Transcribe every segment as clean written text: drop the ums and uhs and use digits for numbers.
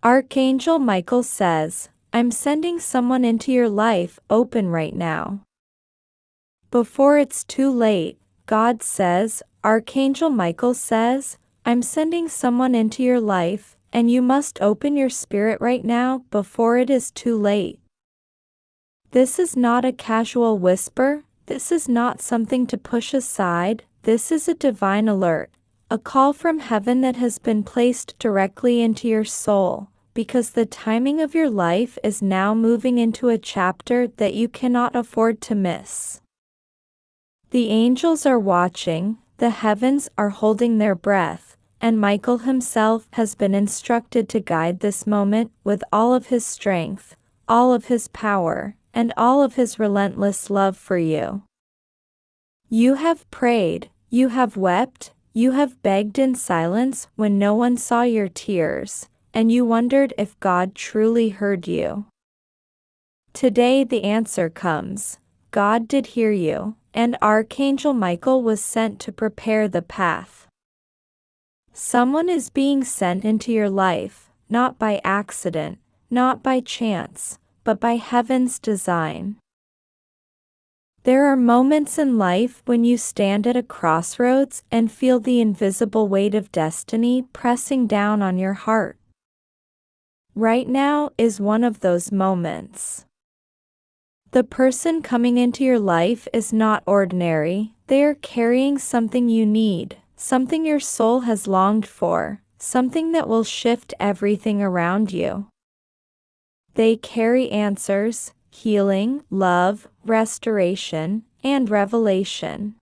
Archangel Michael says, I'm sending someone into your life. Open right now. Before it's too late, God says, Archangel Michael says, I'm sending someone into your life, and you must open your spirit right now before it is too late. This is not a casual whisper, this is not something to push aside, this is a divine alert, a call from heaven that has been placed directly into your soul, because the timing of your life is now moving into a chapter that you cannot afford to miss. The angels are watching, the heavens are holding their breath, and Michael himself has been instructed to guide this moment with all of his strength, all of his power, and all of his relentless love for you. You have prayed, you have wept, you have begged in silence when no one saw your tears, and you wondered if God truly heard you. Today the answer comes. God did hear you, and Archangel Michael was sent to prepare the path. Someone is being sent into your life, not by accident, not by chance, but by heaven's design. There are moments in life when you stand at a crossroads and feel the invisible weight of destiny pressing down on your heart. Right now is one of those moments. The person coming into your life is not ordinary, they are carrying something you need, something your soul has longed for, something that will shift everything around you. They carry answers, healing, love, restoration, and revelation.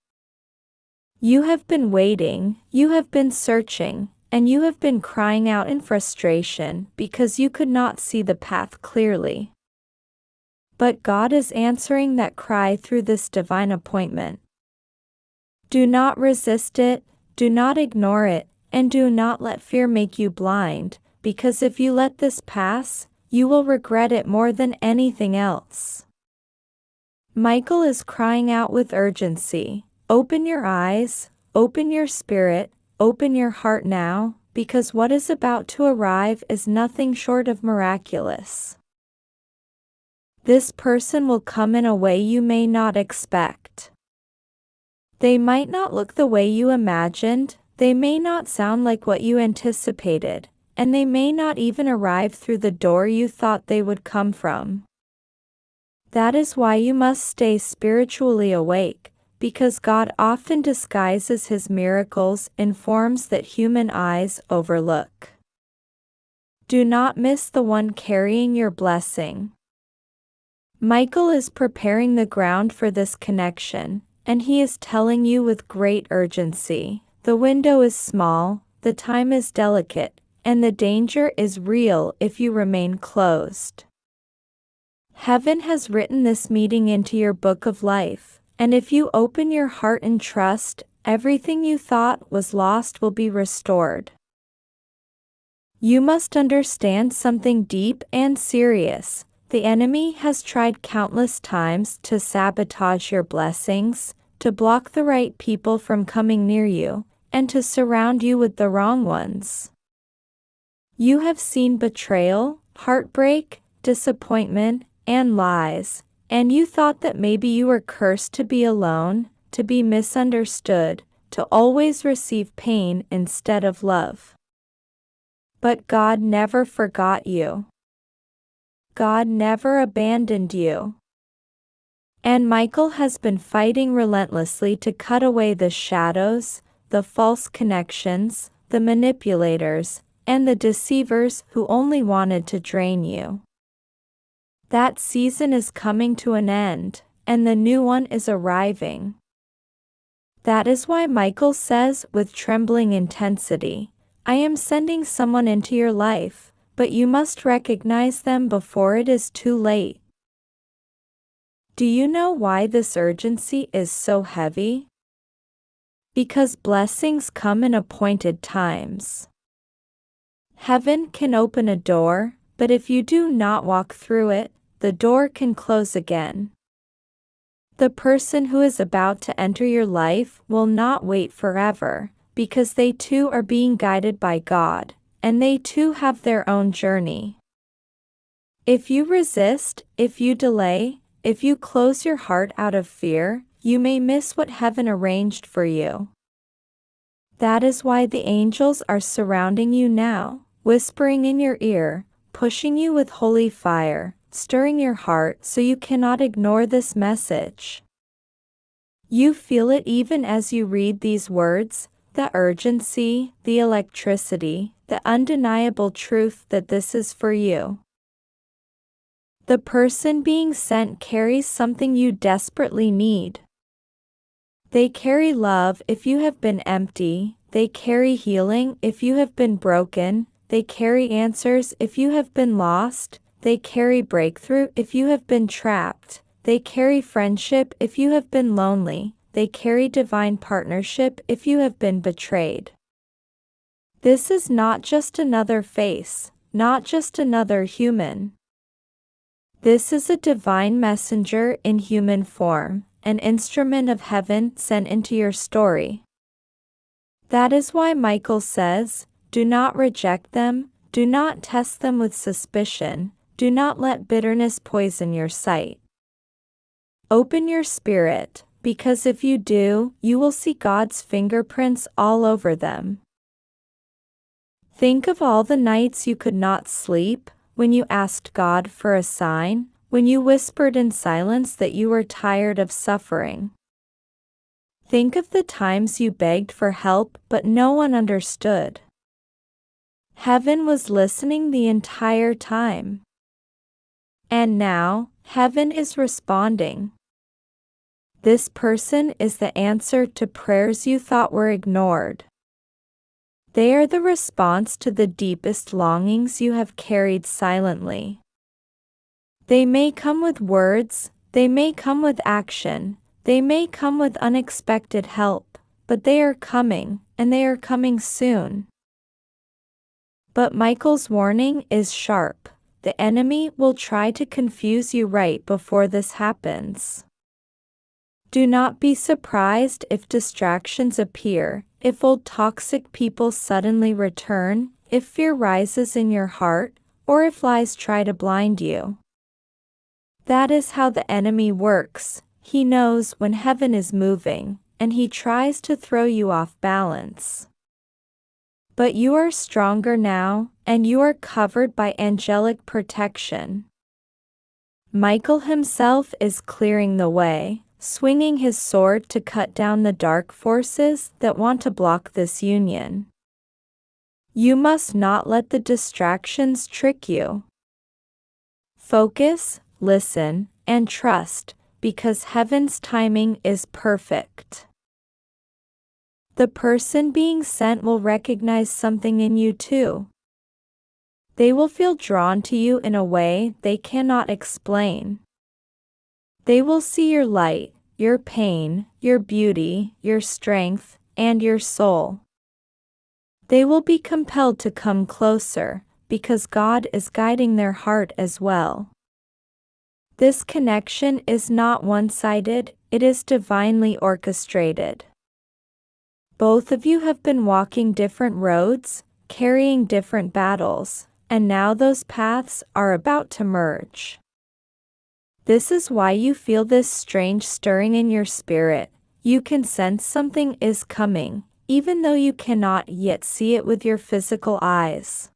You have been waiting, you have been searching, and you have been crying out in frustration because you could not see the path clearly. But God is answering that cry through this divine appointment. Do not resist it, do not ignore it, and do not let fear make you blind, because if you let this pass, you will regret it more than anything else. Michael is crying out with urgency. Open your eyes, open your spirit, open your heart now, because what is about to arrive is nothing short of miraculous. This person will come in a way you may not expect. They might not look the way you imagined, they may not sound like what you anticipated, and they may not even arrive through the door you thought they would come from. That is why you must stay spiritually awake, because God often disguises His miracles in forms that human eyes overlook. Do not miss the one carrying your blessing. Michael is preparing the ground for this connection, and he is telling you with great urgency, the window is small, the time is delicate, and the danger is real if you remain closed. Heaven has written this meeting into your book of life, and if you open your heart and trust, everything you thought was lost will be restored. You must understand something deep and serious. The enemy has tried countless times to sabotage your blessings, to block the right people from coming near you, and to surround you with the wrong ones. You have seen betrayal, heartbreak, disappointment, and lies, and you thought that maybe you were cursed to be alone, to be misunderstood, to always receive pain instead of love. But God never forgot you. God never abandoned you. And Michael has been fighting relentlessly to cut away the shadows, the false connections, the manipulators, and the deceivers who only wanted to drain you. That season is coming to an end, and the new one is arriving. That is why Michael says with trembling intensity, I am sending someone into your life, but you must recognize them before it is too late. Do you know why this urgency is so heavy? Because blessings come in appointed times. Heaven can open a door, but if you do not walk through it, the door can close again. The person who is about to enter your life will not wait forever, because they too are being guided by God, and they too have their own journey. If you resist, if you delay, if you close your heart out of fear, you may miss what heaven arranged for you. That is why the angels are surrounding you now, whispering in your ear, pushing you with holy fire, stirring your heart so you cannot ignore this message. You feel it even as you read these words, the urgency, the electricity, the undeniable truth that this is for you. The person being sent carries something you desperately need. They carry love if you have been empty, they carry healing if you have been broken, they carry answers if you have been lost, they carry breakthrough if you have been trapped, they carry friendship if you have been lonely, they carry divine partnership if you have been betrayed. This is not just another face, not just another human. This is a divine messenger in human form, an instrument of heaven sent into your story. That is why Michael says, do not reject them, do not test them with suspicion, do not let bitterness poison your sight. Open your spirit, because if you do, you will see God's fingerprints all over them. Think of all the nights you could not sleep, when you asked God for a sign, when you whispered in silence that you were tired of suffering. Think of the times you begged for help but no one understood. Heaven was listening the entire time. And now, heaven is responding. This person is the answer to prayers you thought were ignored. They are the response to the deepest longings you have carried silently. They may come with words, they may come with action, they may come with unexpected help, but they are coming, and they are coming soon. But Michael's warning is sharp. The enemy will try to confuse you right before this happens. Do not be surprised if distractions appear, if old toxic people suddenly return, if fear rises in your heart, or if lies try to blind you. That is how the enemy works. He knows when heaven is moving, and he tries to throw you off balance. But you are stronger now, and you are covered by angelic protection. Michael himself is clearing the way, swinging his sword to cut down the dark forces that want to block this union. You must not let the distractions trick you. Focus, listen, and trust, because heaven's timing is perfect. The person being sent will recognize something in you too. They will feel drawn to you in a way they cannot explain. They will see your light, your pain, your beauty, your strength, and your soul. They will be compelled to come closer, because God is guiding their heart as well. This connection is not one-sided, it is divinely orchestrated. Both of you have been walking different roads, carrying different battles, and now those paths are about to merge. This is why you feel this strange stirring in your spirit. You can sense something is coming, even though you cannot yet see it with your physical eyes.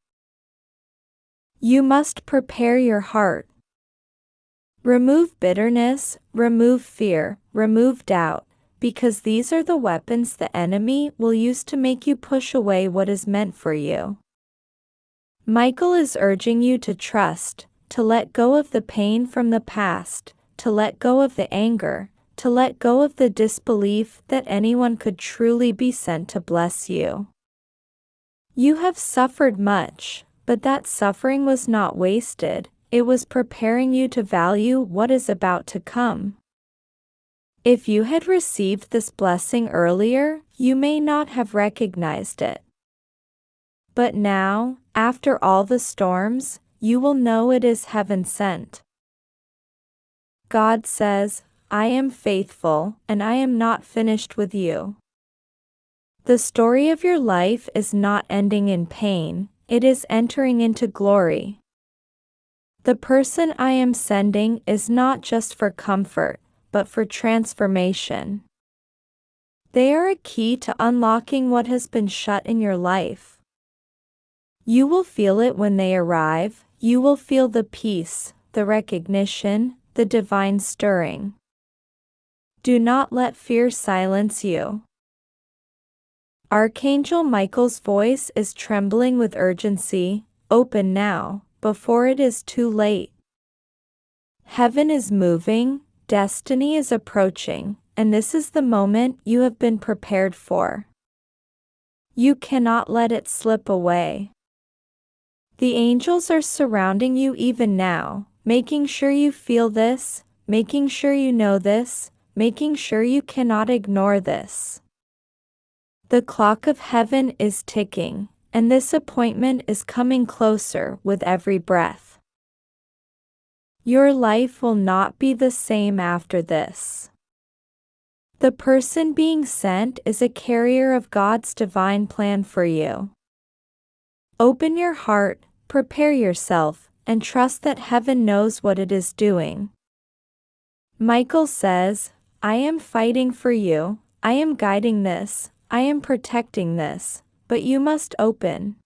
You must prepare your heart. Remove bitterness, remove fear, remove doubt, because these are the weapons the enemy will use to make you push away what is meant for you. Michael is urging you to trust, to let go of the pain from the past, to let go of the anger, to let go of the disbelief that anyone could truly be sent to bless you. You have suffered much, but that suffering was not wasted, it was preparing you to value what is about to come. If you had received this blessing earlier, you may not have recognized it. But now, after all the storms, you will know it is heaven sent. God says, I am faithful, and I am not finished with you. The story of your life is not ending in pain, it is entering into glory. The person I am sending is not just for comfort, but for transformation. They are a key to unlocking what has been shut in your life. You will feel it when they arrive. You will feel the peace, the recognition, the divine stirring. Do not let fear silence you. Archangel Michael's voice is trembling with urgency. Open now, before it is too late. Heaven is moving, destiny is approaching, and this is the moment you have been prepared for. You cannot let it slip away. The angels are surrounding you even now, making sure you feel this, making sure you know this, making sure you cannot ignore this. The clock of heaven is ticking, and this appointment is coming closer with every breath. Your life will not be the same after this. The person being sent is a carrier of God's divine plan for you. Open your heart, prepare yourself, and trust that heaven knows what it is doing. Michael says, I am fighting for you, I am guiding this, I am protecting this, but you must open.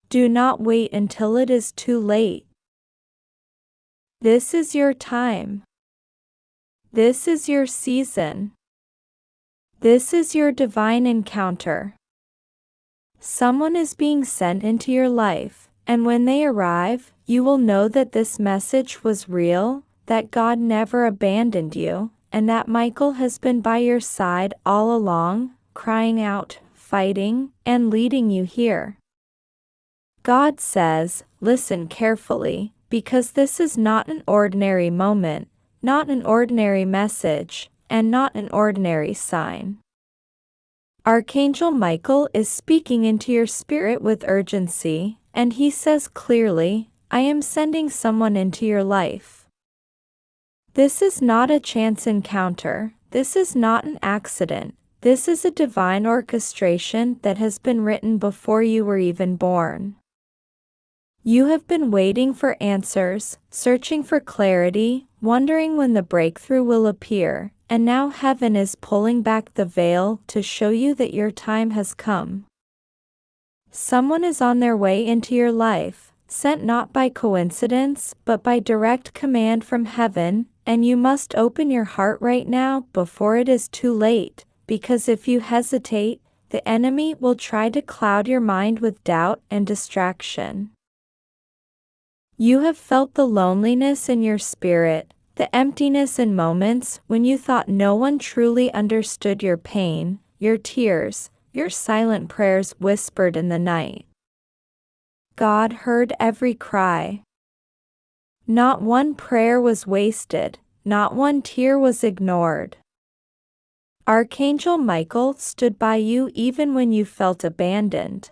Do not wait until it is too late. This is your time. This is your season. This is your divine encounter. Someone is being sent into your life, and when they arrive, you will know that this message was real, that God never abandoned you, and that Michael has been by your side all along, crying out, fighting, and leading you here. God says, listen carefully, because this is not an ordinary moment, not an ordinary message, and not an ordinary sign. Archangel Michael is speaking into your spirit with urgency, and he says clearly, I am sending someone into your life. This is not a chance encounter, this is not an accident, this is a divine orchestration that has been written before you were even born. You have been waiting for answers, searching for clarity, wondering when the breakthrough will appear, and now heaven is pulling back the veil to show you that your time has come. Someone is on their way into your life, sent not by coincidence but by direct command from heaven, and you must open your heart right now before it is too late, because if you hesitate, the enemy will try to cloud your mind with doubt and distraction. You have felt the loneliness in your spirit, the emptiness in moments when you thought no one truly understood your pain, your tears, your silent prayers whispered in the night. God heard every cry. Not one prayer was wasted, not one tear was ignored. Archangel Michael stood by you even when you felt abandoned.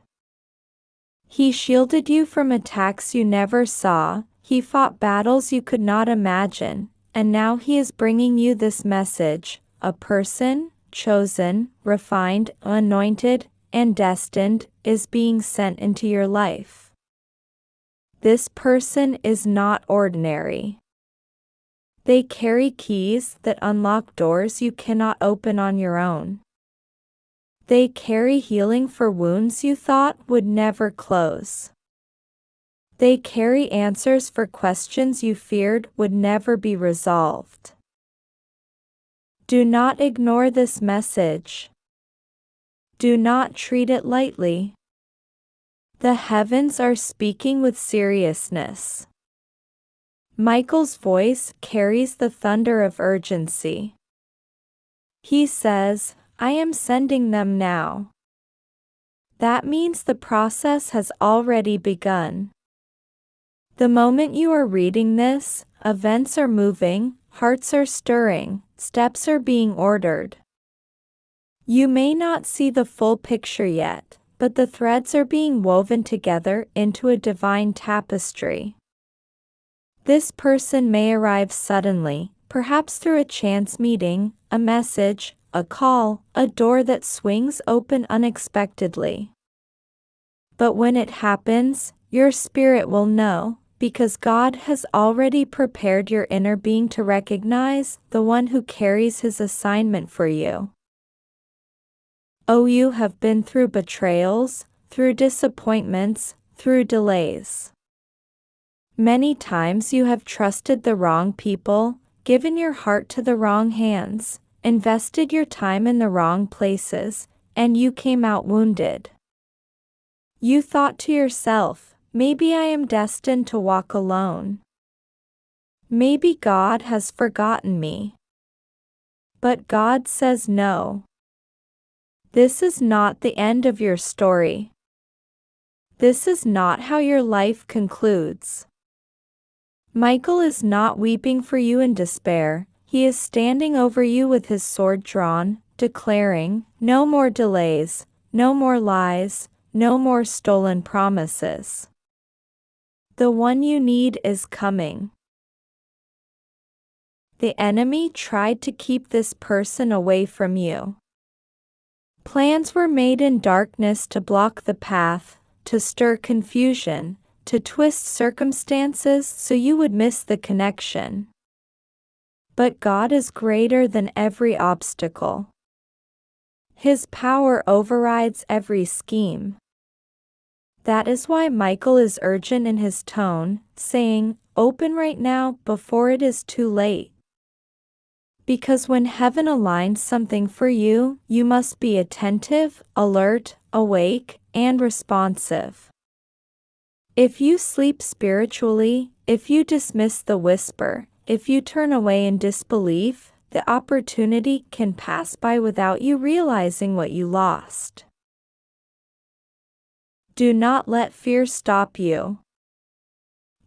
He shielded you from attacks you never saw, he fought battles you could not imagine, and now he is bringing you this message: a person, chosen, refined, anointed, and destined, is being sent into your life. This person is not ordinary. They carry keys that unlock doors you cannot open on your own. They carry healing for wounds you thought would never close. They carry answers for questions you feared would never be resolved. Do not ignore this message. Do not treat it lightly. The heavens are speaking with seriousness. Michael's voice carries the thunder of urgency. He says, I am sending them now. That means the process has already begun. The moment you are reading this, events are moving, hearts are stirring, steps are being ordered. You may not see the full picture yet, but the threads are being woven together into a divine tapestry. This person may arrive suddenly, perhaps through a chance meeting, a message, a call, a door that swings open unexpectedly. But when it happens, your spirit will know, because God has already prepared your inner being to recognize the one who carries his assignment for you. Oh, you have been through betrayals, through disappointments, through delays. Many times you have trusted the wrong people, given your heart to the wrong hands, invested your time in the wrong places, and you came out wounded. You thought to yourself, maybe I am destined to walk alone. Maybe God has forgotten me. But God says no. This is not the end of your story. This is not how your life concludes. Michael is not weeping for you in despair. He is standing over you with his sword drawn, declaring, no more delays, no more lies, no more stolen promises. The one you need is coming. The enemy tried to keep this person away from you. Plans were made in darkness to block the path, to stir confusion, to twist circumstances so you would miss the connection. But God is greater than every obstacle. His power overrides every scheme. That is why Michael is urgent in his tone, saying, "Open right now before it is too late." Because when heaven aligns something for you, you must be attentive, alert, awake, and responsive. If you sleep spiritually, if you dismiss the whisper, if you turn away in disbelief, the opportunity can pass by without you realizing what you lost. Do not let fear stop you.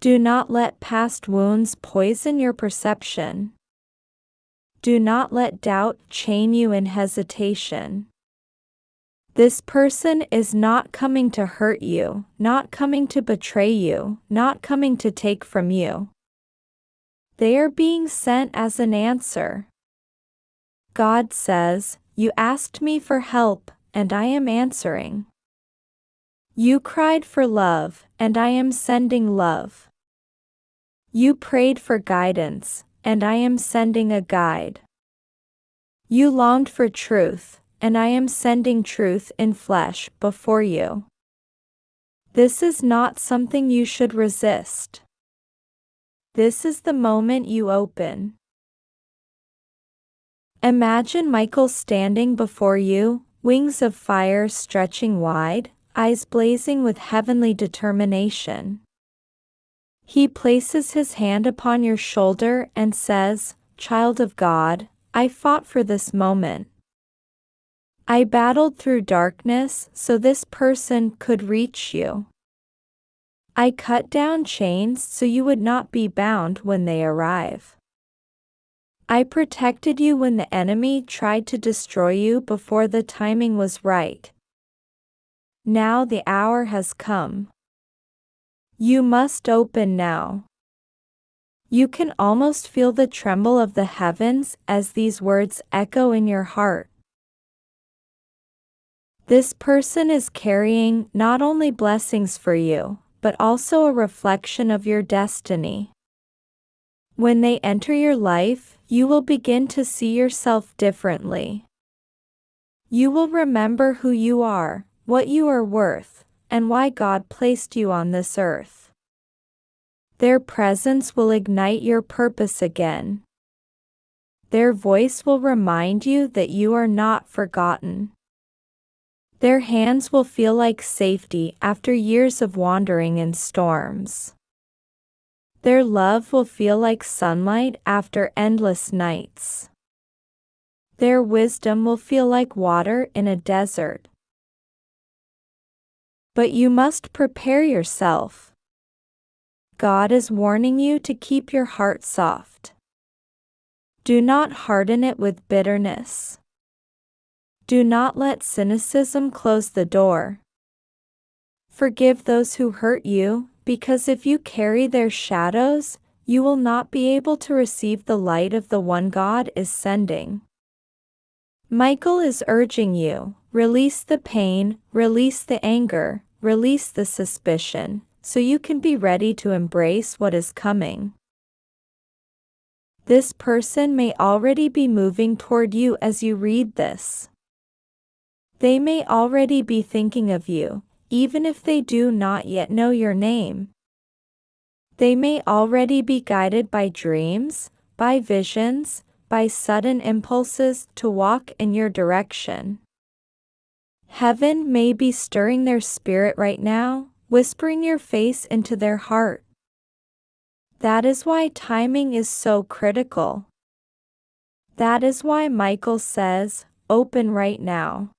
Do not let past wounds poison your perception. Do not let doubt chain you in hesitation. This person is not coming to hurt you, not coming to betray you, not coming to take from you. They are being sent as an answer. God says, "You asked me for help, and I am answering. You cried for love, and I am sending love. You prayed for guidance, and I am sending a guide. You longed for truth, and I am sending truth in flesh before you." This is not something you should resist. This is the moment you open. Imagine Michael standing before you, wings of fire stretching wide, eyes blazing with heavenly determination. He places his hand upon your shoulder and says, "Child of God, I fought for this moment. I battled through darkness so this person could reach you. I cut down chains so you would not be bound when they arrive. I protected you when the enemy tried to destroy you before the timing was right. Now the hour has come. You must open now." You can almost feel the tremble of the heavens as these words echo in your heart. This person is carrying not only blessings for you, but also a reflection of your destiny. When they enter your life, you will begin to see yourself differently. You will remember who you are, what you are worth, and why God placed you on this earth. Their presence will ignite your purpose again. Their voice will remind you that you are not forgotten. Their hands will feel like safety after years of wandering in storms. Their love will feel like sunlight after endless nights. Their wisdom will feel like water in a desert. But you must prepare yourself. God is warning you to keep your heart soft. Do not harden it with bitterness. Do not let cynicism close the door. Forgive those who hurt you, because if you carry their shadows, you will not be able to receive the light of the one God is sending. Michael is urging you, release the pain, release the anger, release the suspicion, so you can be ready to embrace what is coming. This person may already be moving toward you as you read this. They may already be thinking of you, even if they do not yet know your name. They may already be guided by dreams, by visions, by sudden impulses to walk in your direction. Heaven may be stirring their spirit right now, whispering your face into their heart. That is why timing is so critical. That is why Michael says, open right now.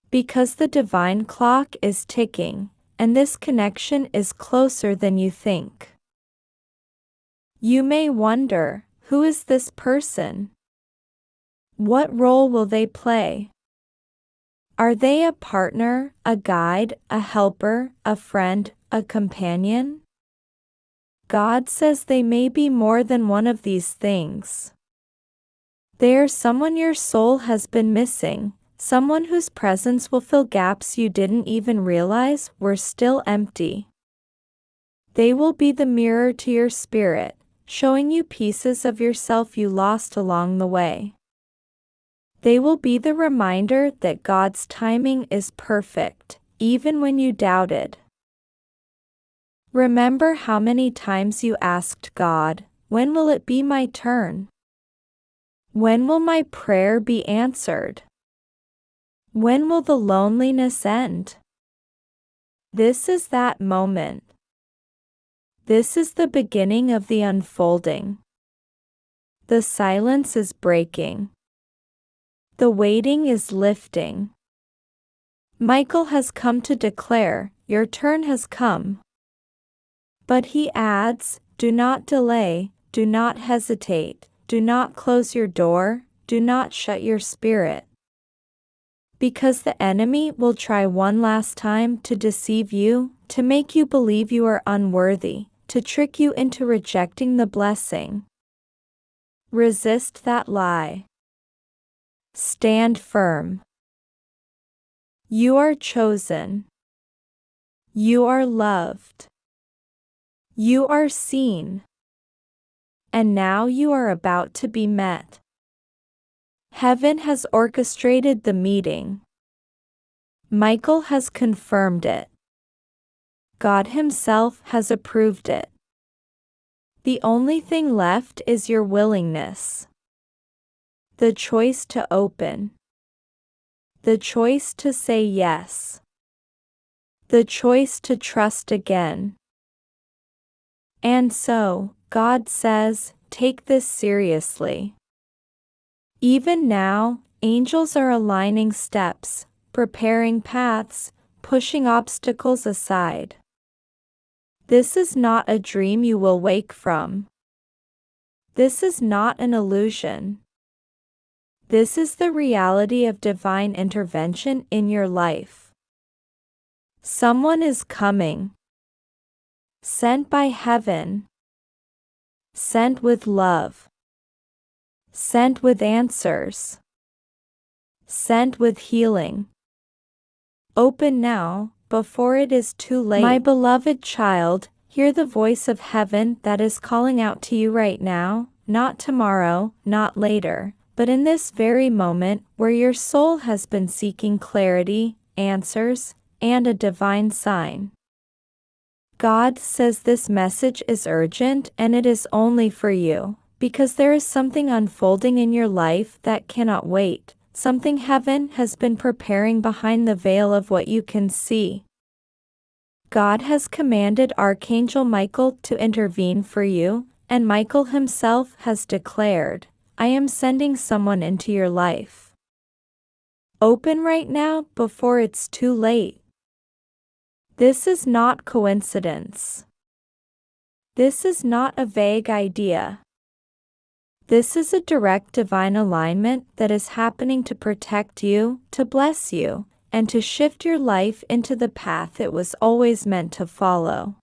Because the divine clock is ticking, and this connection is closer than you think. You may wonder, who is this person? What role will they play? Are they a partner, a guide, a helper, a friend, a companion? God says they may be more than one of these things. They are someone your soul has been missing, someone whose presence will fill gaps you didn't even realize were still empty. They will be the mirror to your spirit, showing you pieces of yourself you lost along the way. They will be the reminder that God's timing is perfect, even when you doubted. Remember how many times you asked God, when will it be my turn? When will my prayer be answered? When will the loneliness end? This is that moment. This is the beginning of the unfolding. The silence is breaking. The waiting is lifting. Michael has come to declare, your turn has come. But he adds, do not delay, do not hesitate, do not close your door, do not shut your spirit. Because the enemy will try one last time to deceive you, to make you believe you are unworthy, to trick you into rejecting the blessing. Resist that lie. Stand firm. You are chosen. You are loved. You are seen. And now you are about to be met. Heaven has orchestrated the meeting. Michael has confirmed it. God Himself has approved it. The only thing left is your willingness. The choice to open. The choice to say yes. The choice to trust again. And so, God says, take this seriously. Even now, angels are aligning steps, preparing paths, pushing obstacles aside. This is not a dream you will wake from. This is not an illusion. This is the reality of divine intervention in your life. Someone is coming. Sent by heaven. Sent with love. Sent with answers. Sent with healing. Open now, before it is too late. My beloved child, hear the voice of heaven that is calling out to you right now, not tomorrow, not later, but in this very moment where your soul has been seeking clarity, answers, and a divine sign. God says this message is urgent and it is only for you, because there is something unfolding in your life that cannot wait, something heaven has been preparing behind the veil of what you can see. God has commanded Archangel Michael to intervene for you, and Michael himself has declared, I am sending someone into your life. Open right now before it's too late. This is not coincidence. This is not a vague idea. This is a direct divine alignment that is happening to protect you, to bless you, and to shift your life into the path it was always meant to follow.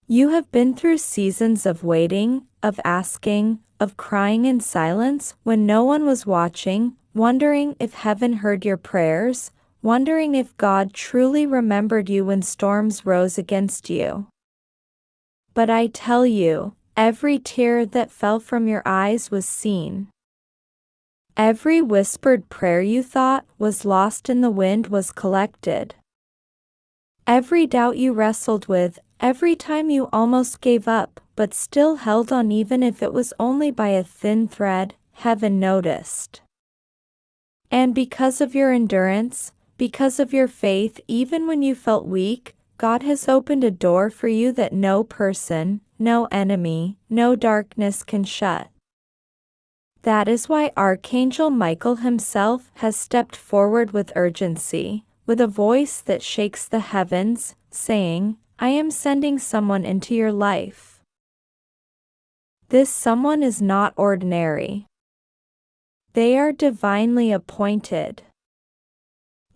You have been through seasons of waiting, of asking, of crying in silence when no one was watching, wondering if heaven heard your prayers, wondering if God truly remembered you when storms rose against you. But I tell you, every tear that fell from your eyes was seen. Every whispered prayer you thought was lost in the wind was collected. Every doubt you wrestled with, every time you almost gave up, but still held on even if it was only by a thin thread, heaven noticed. And because of your endurance, because of your faith, even when you felt weak, God has opened a door for you that no person, no enemy, no darkness can shut. That is why Archangel Michael himself has stepped forward with urgency, with a voice that shakes the heavens, saying, I am sending someone into your life. This someone is not ordinary. They are divinely appointed.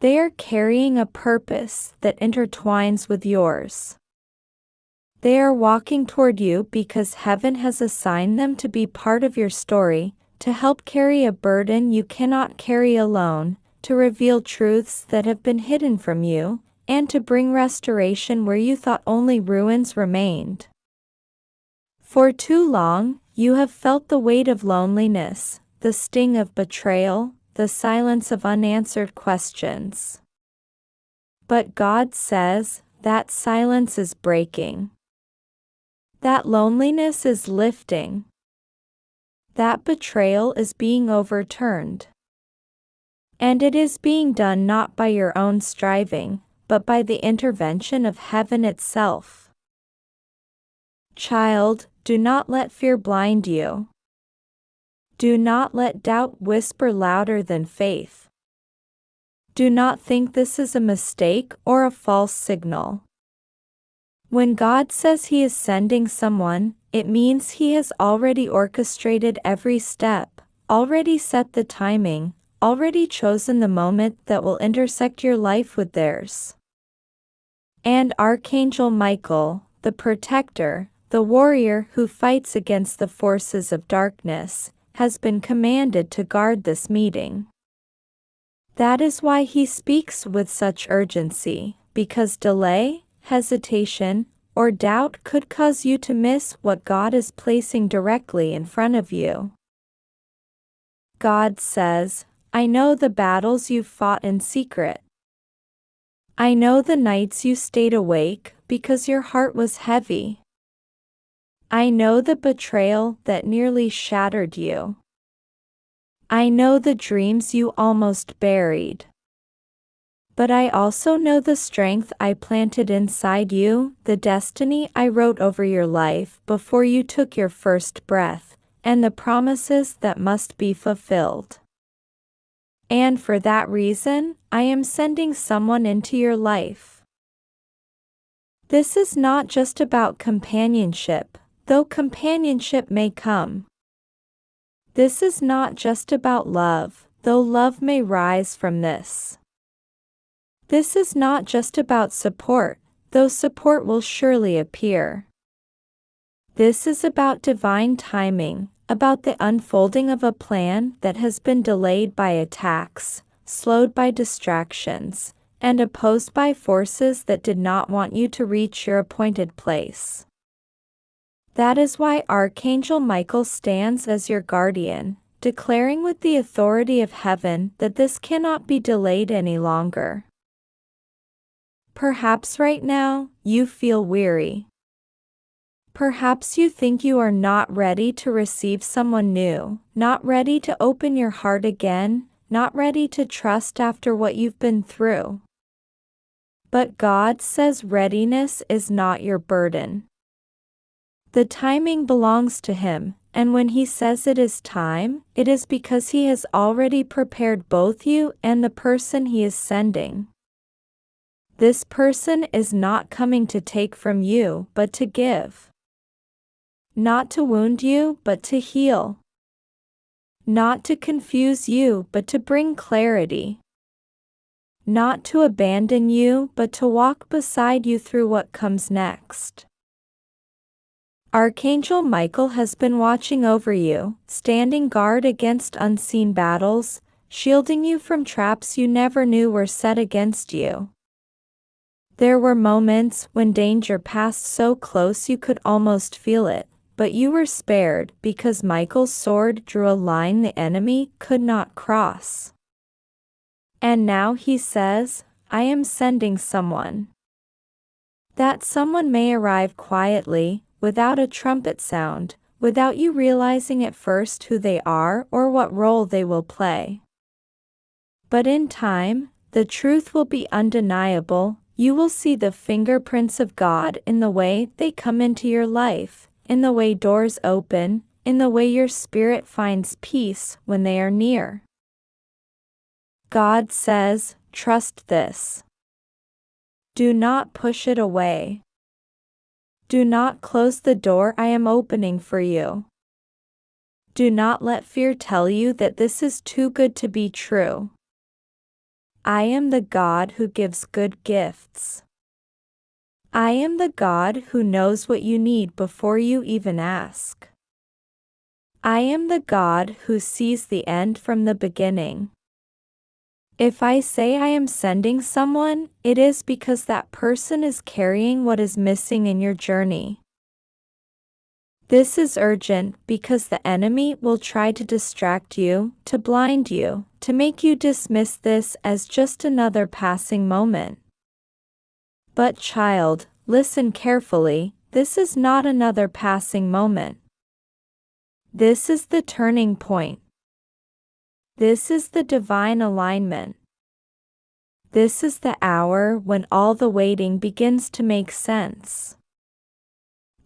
They are carrying a purpose that intertwines with yours. They are walking toward you because heaven has assigned them to be part of your story, to help carry a burden you cannot carry alone, to reveal truths that have been hidden from you, and to bring restoration where you thought only ruins remained. For too long, you have felt the weight of loneliness, the sting of betrayal, the silence of unanswered questions. But God says, that silence is breaking. That loneliness is lifting. That betrayal is being overturned. And it is being done not by your own striving, but by the intervention of heaven itself. Child, do not let fear blind you. Do not let doubt whisper louder than faith. Do not think this is a mistake or a false signal. When God says He is sending someone, it means He has already orchestrated every step, already set the timing, already chosen the moment that will intersect your life with theirs. And Archangel Michael, the protector, the warrior who fights against the forces of darkness, has been commanded to guard this meeting. That is why he speaks with such urgency, because delay, hesitation, or doubt could cause you to miss what God is placing directly in front of you. God says, I know the battles you've fought in secret. I know the nights you stayed awake because your heart was heavy. I know the betrayal that nearly shattered you. I know the dreams you almost buried. But I also know the strength I planted inside you, the destiny I wrote over your life before you took your first breath, and the promises that must be fulfilled. And for that reason, I am sending someone into your life. This is not just about companionship, though companionship may come. This is not just about love, though love may rise from this. This is not just about support, though support will surely appear. This is about divine timing, about the unfolding of a plan that has been delayed by attacks, slowed by distractions, and opposed by forces that did not want you to reach your appointed place. That is why Archangel Michael stands as your guardian, declaring with the authority of heaven that this cannot be delayed any longer. Perhaps right now, you feel weary. Perhaps you think you are not ready to receive someone new, not ready to open your heart again, not ready to trust after what you've been through. But God says readiness is not your burden. The timing belongs to Him, and when He says it is time, it is because He has already prepared both you and the person He is sending. This person is not coming to take from you, but to give. Not to wound you, but to heal. Not to confuse you, but to bring clarity. Not to abandon you, but to walk beside you through what comes next. Archangel Michael has been watching over you, standing guard against unseen battles, shielding you from traps you never knew were set against you. There were moments when danger passed so close you could almost feel it, but you were spared because Michael's sword drew a line the enemy could not cross. And now he says, I am sending someone. That someone may arrive quietly, without a trumpet sound, without you realizing at first who they are or what role they will play. But in time, the truth will be undeniable. You will see the fingerprints of God in the way they come into your life, in the way doors open, in the way your spirit finds peace when they are near. God says, trust this. Do not push it away. Do not close the door I am opening for you. Do not let fear tell you that this is too good to be true. I am the God who gives good gifts. I am the God who knows what you need before you even ask. I am the God who sees the end from the beginning. If I say I am sending someone, it is because that person is carrying what is missing in your journey. This is urgent because the enemy will try to distract you, to blind you, to make you dismiss this as just another passing moment. But child, listen carefully, this is not another passing moment. This is the turning point. This is the divine alignment. This is the hour when all the waiting begins to make sense.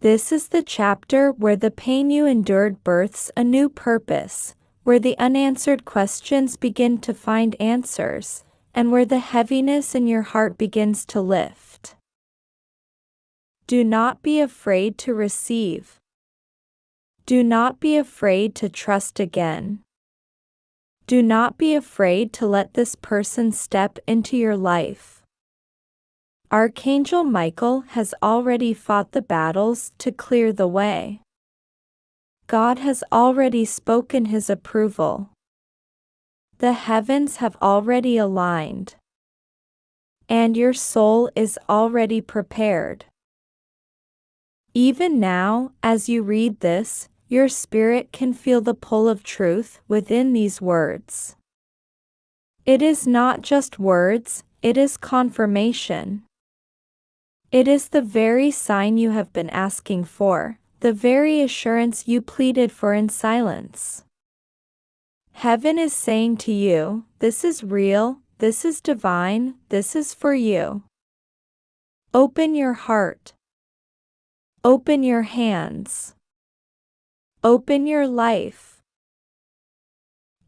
This is the chapter where the pain you endured births a new purpose, where the unanswered questions begin to find answers, and where the heaviness in your heart begins to lift. Do not be afraid to receive. Do not be afraid to trust again. Do not be afraid to let this person step into your life. Archangel Michael has already fought the battles to clear the way. God has already spoken his approval. The heavens have already aligned. And your soul is already prepared. Even now, as you read this, your spirit can feel the pull of truth within these words. It is not just words, it is confirmation. It is the very sign you have been asking for, the very assurance you pleaded for in silence. Heaven is saying to you, this is real, this is divine, this is for you. Open your heart. Open your hands. Open your life.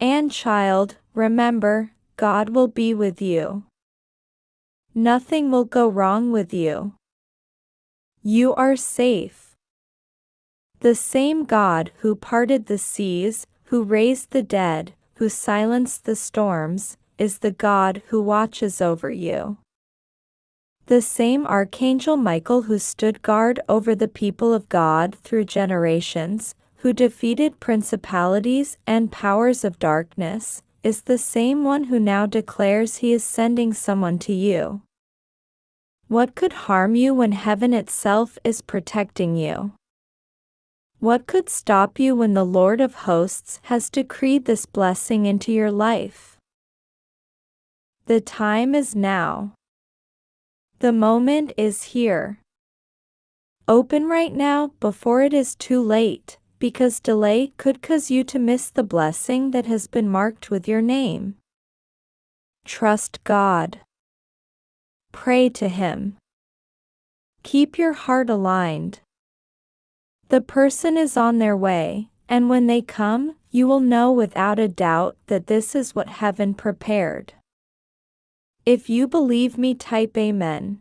And child, remember, God will be with you. Nothing will go wrong with you. You are safe. The same God who parted the seas, who raised the dead, who silenced the storms, is the God who watches over you. The same Archangel Michael who stood guard over the people of God through generations, who defeated principalities and powers of darkness, is the same one who now declares he is sending someone to you. What could harm you when heaven itself is protecting you? What could stop you when the Lord of hosts has decreed this blessing into your life? The time is now. The moment is here. Open right now before it is too late, because delay could cause you to miss the blessing that has been marked with your name. Trust God. Pray to Him. Keep your heart aligned. The person is on their way, and when they come, you will know without a doubt that this is what heaven prepared. If you believe me, type Amen.